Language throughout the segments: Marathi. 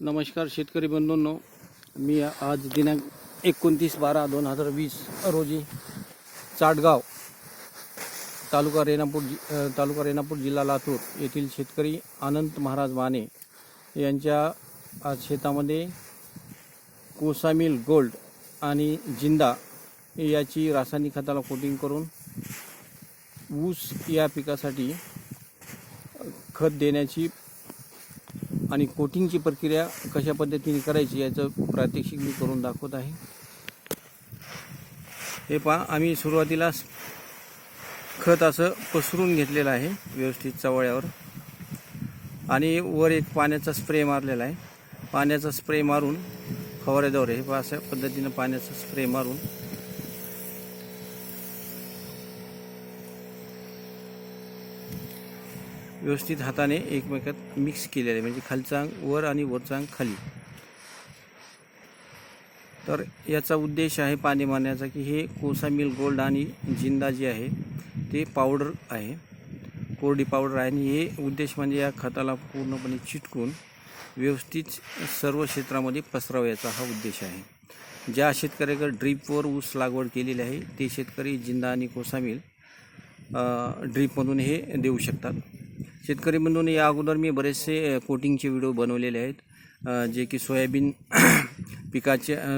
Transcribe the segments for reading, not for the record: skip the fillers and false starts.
नमस्कार शेतकरी बंधूंनो, मी आज दिनांक 29/12/2020 रोजी चाटगाव तालुका रेणापूर जिल्हा लातूर येथील शेतकरी अनंत महाराज माने यांच्या आज शेतामध्ये कोसामिल गोल्ड आणि जिंदा याची रासायनिक खताला कोटिंग करून ऊस या पिकासाठी खत देण्याची आणि कोटिंगची प्रक्रिया कशा पद्धतीने करायची याचं प्रात्यक्षिक मी करून दाखवत आहे। हे पहा, आम्ही सुरुवातीला खत असं पसरून घेतलेलं आहे व्यवस्थित चवळ्यावर आणि वर एक पाण्याचा स्प्रे मारलेला आहे। पाण्याचा स्प्रे मारून फवाऱ्याद्वारे हे पहा अशा पद्धतीने पाण्याचा स्प्रे मारून व्यवस्थित हाताने एकमेकात मिक्स केलेले आहे, म्हणजे खालचा अंग वर आणि वरचा अंग खाली। तर याचा उद्देश आहे पाणी मारण्याचा की हे कोसामिल गोल्ड आणि जिंदा जे आहे ते पावडर आहे, कोरडी पावडर आहे आणि हे उद्देश म्हणजे या खताला पूर्णपणे चिटकून व्यवस्थित सर्व क्षेत्रामध्ये पसरवायचा हा उद्देश आहे। ज्या शेतकऱ्याकडे ड्रीपवर ऊस लागवड केलेली आहे ते शेतकरी जिंदा आणि कोसामिल ड्रीपमधून हे देऊ शकतात। शेतकरी बंधूंनो, या अगोदर मी बरेचसे कोटिंगचे व्हिडिओ बनवलेले आहेत, जे की सोयाबीन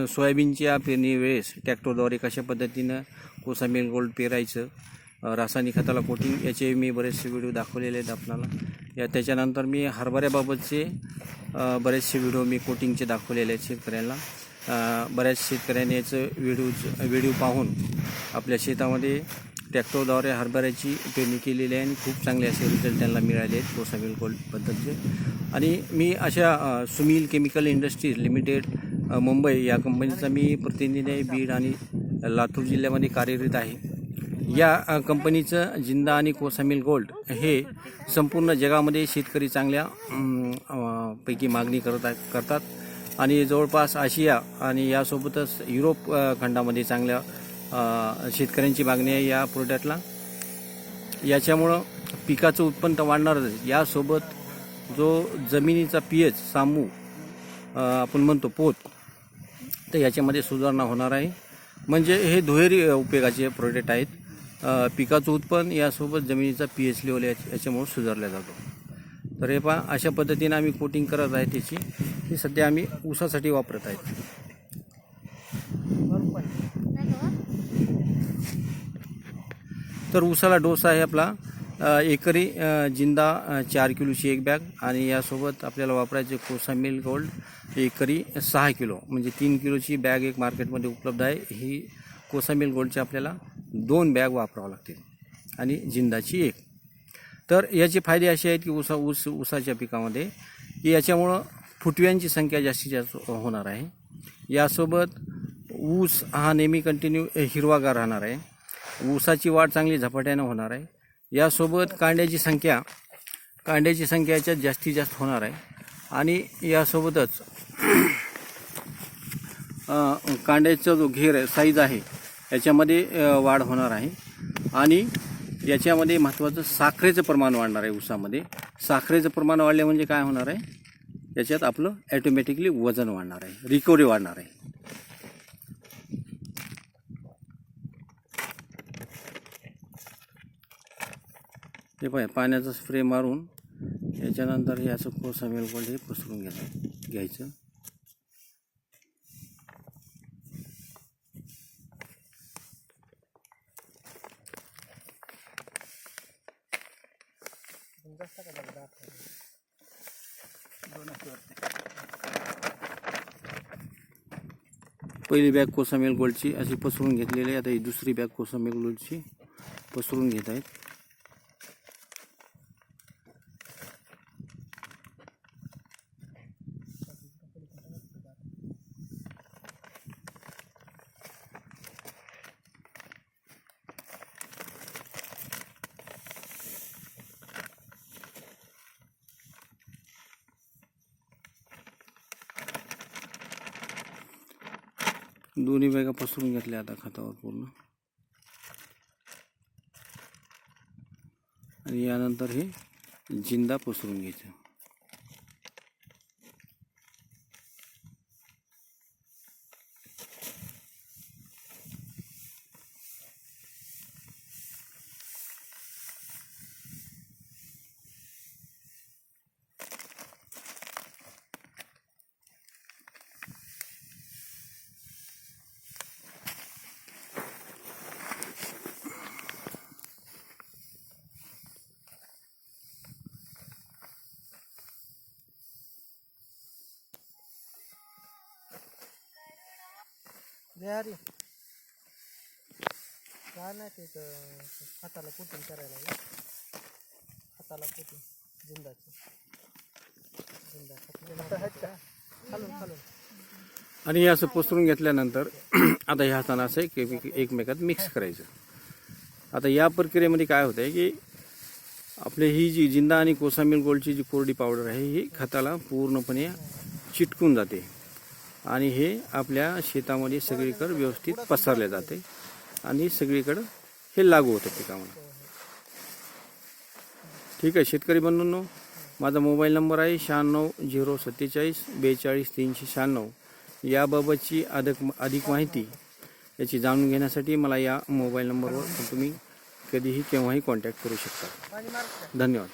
सोयाबीनच्या पेरणी वेळेस ट्रॅक्टरद्वारे कशा पद्धतीनं कोसामिल गोल्ड पेरायचं, रासायनिक खताला कोटिंग, याचे मी बरेचसे व्हिडिओ दाखवलेले आहेत आपल्याला। त्याच्यानंतर मी हरभऱ्याबाबतचे बरेचसे व्हिडिओ मी कोटिंगचे दाखवलेले आहेत शेतकऱ्यांना। बऱ्याच शेतकऱ्यांनी याचं व्हिडिओ पाहून आपल्या शेतामध्ये ट्रॅक्टरद्वारे हरभऱ्याची पेरणी केलेली आहे आणि खूप चांगले असे रिझल्ट त्यांना मिळाले आहेत कोसामिल गोल्ड पद्धतीचे। आणि मी अशा Sumil chemical industries limited Mumbai या कंपनीचा मी प्रतिनिधी आहे, बीड आणि लातूर जिल्ह्यामध्ये कार्यरत आहे। या कंपनीचं जिंदा आणि कोसामिल गोल्ड हे संपूर्ण जगामध्ये शेतकरी चांगल्या पैकी मागणी करतात आणि जवळपास आशिया आणि यासोबतच युरोप खंडामध्ये चांगल्या शेतकऱ्यांची मागणी आहे या प्रोडक्टला। याच्यामुळं पिकाचं उत्पन्न वाढणारच, यासोबत जो जमिनीचा पीएच सामू आपण म्हणतो पोत, तर याच्यामध्ये सुधारणा होणार आहे। म्हणजे हे दुहेरी उपयोगाचे प्रोडक्ट आहेत। पिकाचं उत्पन्न यासोबत जमिनीचा पीएच लेवल याच्यामुळे सुधारला जातो। तर हे पहा, अशा पद्धतीने आम्ही कोटिंग करत आहे त्याची, ही सध्या आम्ही ऊसासाठी वापरत आहेत। तर ऊसाला डोस आहे आपला एकरी जिंदा 4 किलोची एक बॅग आणि यासोबत आपल्याला वापरायचे कोसामिल गोल्ड एकरी 6 किलो, म्हणजे 3 किलोची बॅग एक मार्केटमध्ये उपलब्ध आहे। ही कोसामिल गोल्डची आपल्याला 2 बॅग वापरावं लागतील आणि जिंदाची 1। तर याचे फायदे असे आहेत की ऊसाच्या पिकामध्ये की याच्यामुळं फुटव्यांची संख्या जास्तीत जास्त होणार आहे। यासोबत ऊस हा नेहमी कंटिन्यू हिरवागार राहणार आहे, ऊसाची वाढ चांगली झपाट्यानं होणार आहे। यासोबत कांड्याची संख्या याच्यात जास्तीत जास्त होणार आहे आणि यासोबतच कांड्याचा जो घेर साईज आहे याच्यामध्ये वाढ होणार आहे आणि याच्यामध्ये महत्त्वाचं साखरेचं प्रमाण वाढणार आहे। ऊसामध्ये साखरेचं प्रमाण वाढले म्हणजे काय होणार आहे, याच्यात आपलं ॲटोमॅटिकली वजन वाढणार आहे, रिकव्हरी वाढणार आहे। हे पाय पाण्याचा स्प्रे मारून याच्यानंतर हे असं कोसामिल गोल्ड हे पसरून घ्यायचं। पहिली बॅग कोसामिल गोल्डची अशी पसरून घेतलेली आहे, आता ही दुसरी बॅग कोसामिल गोल्डची पसरून घेत आहेत। दोन्ही बॅगा पसरून घेतल्या आता खतावर पूर्ण, आणि यानंतर हे जिंदा पसरून घ्यायचं। हरी काय नाही ते हाताला कुठून करायला लागलं. हाताला कुठून जिंदाचं खालून खालून आणि हे असं पसरून घेतल्यानंतर आता ह्या हातानं असं एकमेकात मिक्स करायचं. आता या प्रक्रियेमध्ये काय होतं आहे की आपली ही जी जिंदा आणि कोसामील गोल्डची जी कोरडी पावडर आहे ही खताला पूर्णपणे चिटकून जाते आणि हे आपल्या शेतामध्ये सगळीकडे व्यवस्थित पसरले जाते आणि सगळीकडे हे लागू होतं पिकामध्ये. ठीक आहे शेतकरी बंधूंनो, माझा मोबाईल नंबर आहे 96 047 42 396. याबाबतची अधिक माहिती याची जाणून घेण्यासाठी मला या मोबाईल नंबरवर तुम्ही कधीही केव्हाही कॉन्टॅक्ट करू शकता. धन्यवाद.